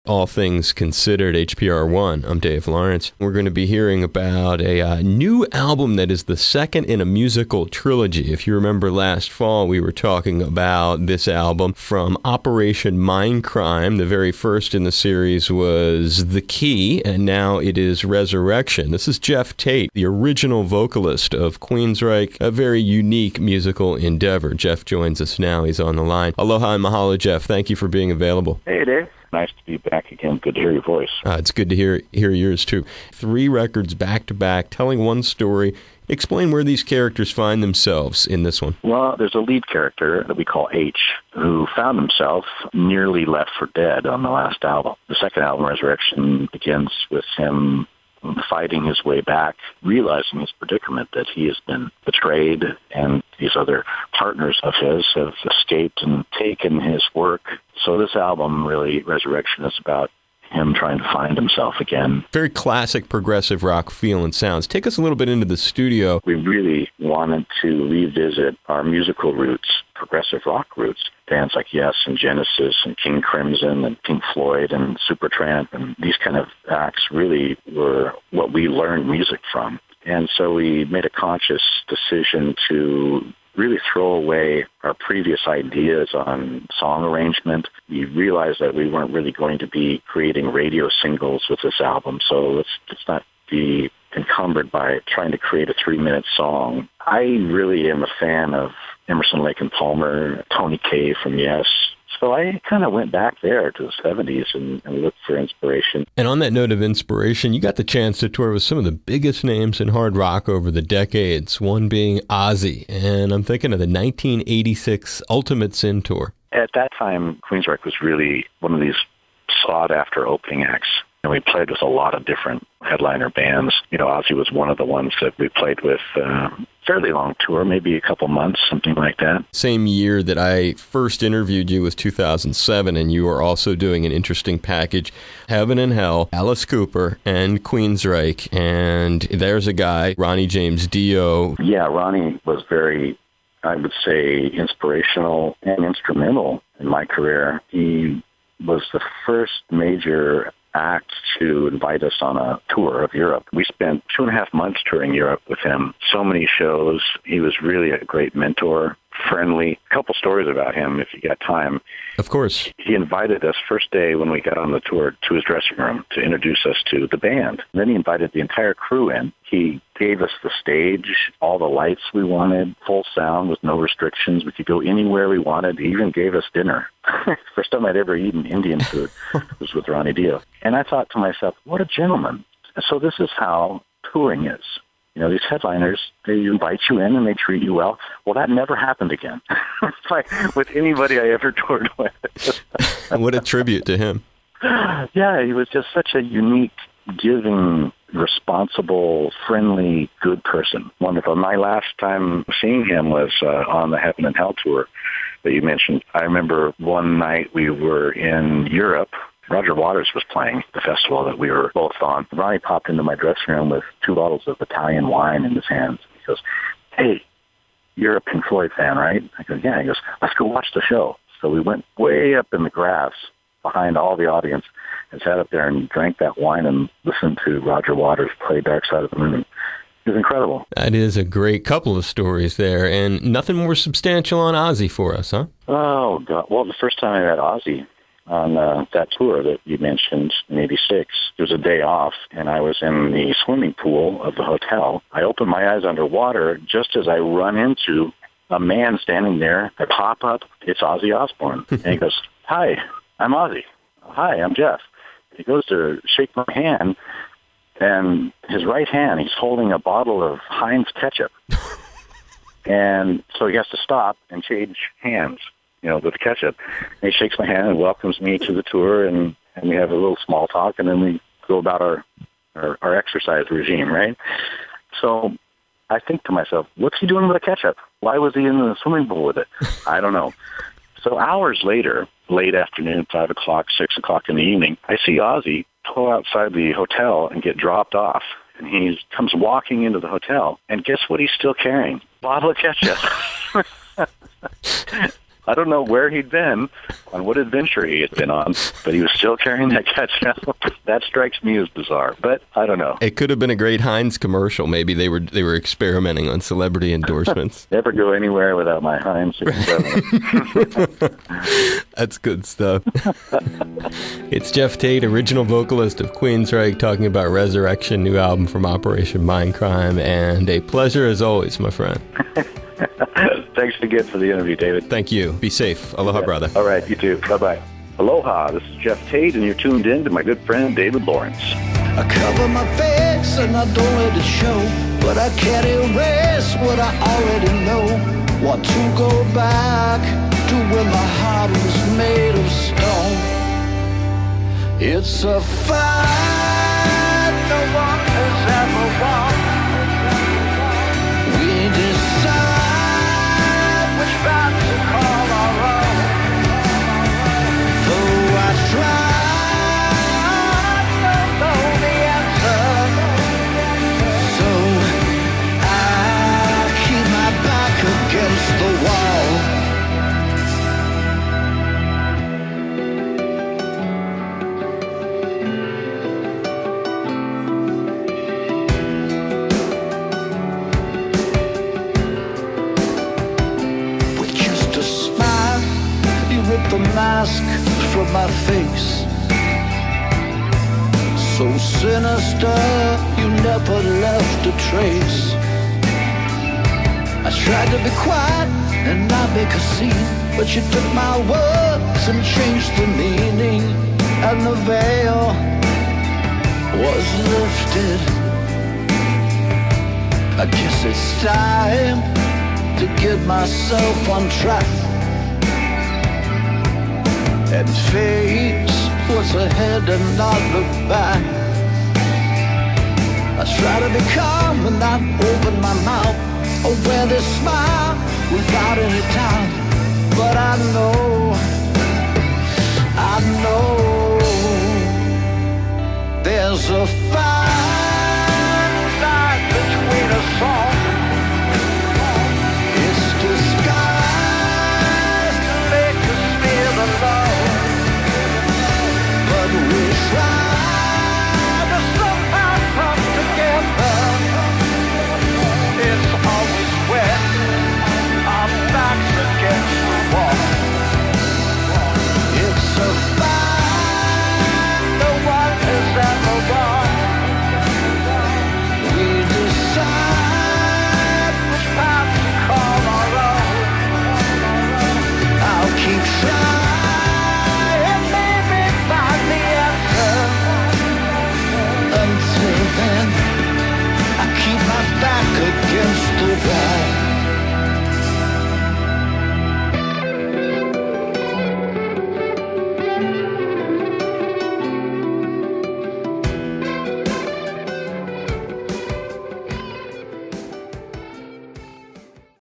All Things Considered, HPR1. I'm Dave Lawrence. We're going to be hearing about a new album that is the second in a musical trilogy. If you remember last fall, we were talking about this album from Operation Mindcrime. The very first in the series was The Key, and now it is Resurrection. This is Geoff Tate, the original vocalist of Queensryche, a very unique musical endeavor. Geoff joins us now. He's on the line. Aloha and mahalo, Geoff. Thank you for being available. Hey, Dave. Nice to be back again. Good to hear your voice. It's good to hear yours, too. 3 records back-to-back, telling one story. Explain where these characters find themselves in this one. Well, there's a lead character that we call H, who found himself nearly left for dead on the last album. The second album, Resurrection, begins with him fighting his way back, realizing his predicament that he has been betrayed and these other partners of his have escaped and taken his work. So this album, really, Resurrection, is about him trying to find himself again. Very classic progressive rock feel and sounds. Take us a little bit into the studio. We really wanted to revisit our musical roots, progressive rock roots. Bands like Yes and Genesis and King Crimson and Pink Floyd and Supertramp and these kind of acts really were what we learned music from. And so we made a conscious decision to really throw away our previous ideas on song arrangement. We realized that we weren't really going to be creating radio singles with this album, so let's not be encumbered by trying to create a 3-minute song. I really am a fan of Emerson, Lake and Palmer, Tony Kaye from Yes. So I kind of went back there to the 70s and looked for inspiration. And on that note of inspiration, you got the chance to tour with some of the biggest names in hard rock over the decades, one being Ozzy. And I'm thinking of the 1986 Ultimate Sin Tour. At that time, Queensryche was really one of these sought-after opening acts. And we played with a lot of different headliner bands. You know, Ozzy was one of the ones that we played with fairly long tour, maybe a couple months, something like that. Same year that I first interviewed you was 2007, and you were also doing an interesting package, Heaven and Hell, Alice Cooper, and Queensryche. And there's a guy, Ronnie James Dio. Yeah, Ronnie was very, I would say, inspirational and instrumental in my career. He was the first major act to invite us on a tour of Europe. We spent 2.5 months touring Europe with him. So many shows. He was really a great mentor, friendly. A couple stories about him, if you got time. Of course. He invited us first day when we got on the tour to his dressing room to introduce us to the band. And then he invited the entire crew in. He gave us the stage, all the lights we wanted, full sound with no restrictions. We could go anywhere we wanted. He even gave us dinner. First time I'd ever eaten Indian food was with Ronnie Dio. And I thought to myself, what a gentleman. So this is how touring is. You know, these headliners, they invite you in and they treat you well. Well, that never happened again with anybody I ever toured with. What a tribute to him. Yeah, he was just such a unique, giving, responsible, friendly, good person. Wonderful. My last time seeing him was on the Heaven and Hell tour that you mentioned. I remember one night we were in Europe. Roger Waters was playing the festival that we were both on. Ronnie popped into my dressing room with 2 bottles of Italian wine in his hands. He goes, "Hey, you're a Pink Floyd fan, right?" I go, "Yeah." He goes, "Let's go watch the show." So we went way up in the grass behind all the audience and sat up there and drank that wine and listened to Roger Waters play Dark Side of the Moon. It was incredible. That is a great couple of stories there, and nothing more substantial on Ozzy for us, huh? Oh, God. Well, the first time I met Ozzy on that tour that you mentioned in '86. It was a day off, and I was in the swimming pool of the hotel. I opened my eyes underwater just as I run into a man standing there. I pop up. It's Ozzy Osbourne. And he goes, "Hi, I'm Ozzy." "Hi, I'm Geoff." He goes to shake my hand, and his right hand, he's holding a bottle of Heinz ketchup. And so he has to stop and change hands, you know, with ketchup. And he shakes my hand and welcomes me to the tour, and we have a little small talk, and then we go about our exercise regime, right? So I think to myself, what's he doing with the ketchup? Why was he in the swimming pool with it? I don't know. So hours later, late afternoon, 5 o'clock, 6 o'clock in the evening, I see Ozzy pull outside the hotel and get dropped off. And he comes walking into the hotel, and guess what he's still carrying? Bottle of ketchup. I don't know where he'd been, on what adventure he had been on, but he was still carrying that ketchup. That strikes me as bizarre, but I don't know. It could have been a great Heinz commercial. Maybe they were experimenting on celebrity endorsements. Never go anywhere without my Heinz 67. That's good stuff. It's Geoff Tate, original vocalist of Queensryche, talking about Resurrection, new album from Operation Mindcrime, and a pleasure as always, my friend. Thanks again for the interview, David. Thank you. Be safe. Aloha, brother. All right, you too. Bye-bye. Aloha, this is Geoff Tate, and you're tuned in to my good friend, David Lawrence. I cover my face and I don't let it show, but I can't erase what I already know. Want to go back to when my heart was made of stone. It's a fight no one has ever won. We decide which path to call our own. Though I try, I don't know the answer. So I keep my back against the wall. The mask from my face, so sinister, you never left a trace. I tried to be quiet and not make a scene, but you took my words and changed the meaning, and the veil was lifted. I guess it's time to get myself on track and face what's ahead and not look back. I try to be calm and not open my mouth, or wear this smile without any doubt. But I know there's a fine line between us all. It's disguised to make us feel alone. But we try to somehow come together. It's always when our backs against the wall. It's a fight no one has ever won. We decide which path to call our own. I'll keep trying. Until then, I keep my back against the wall.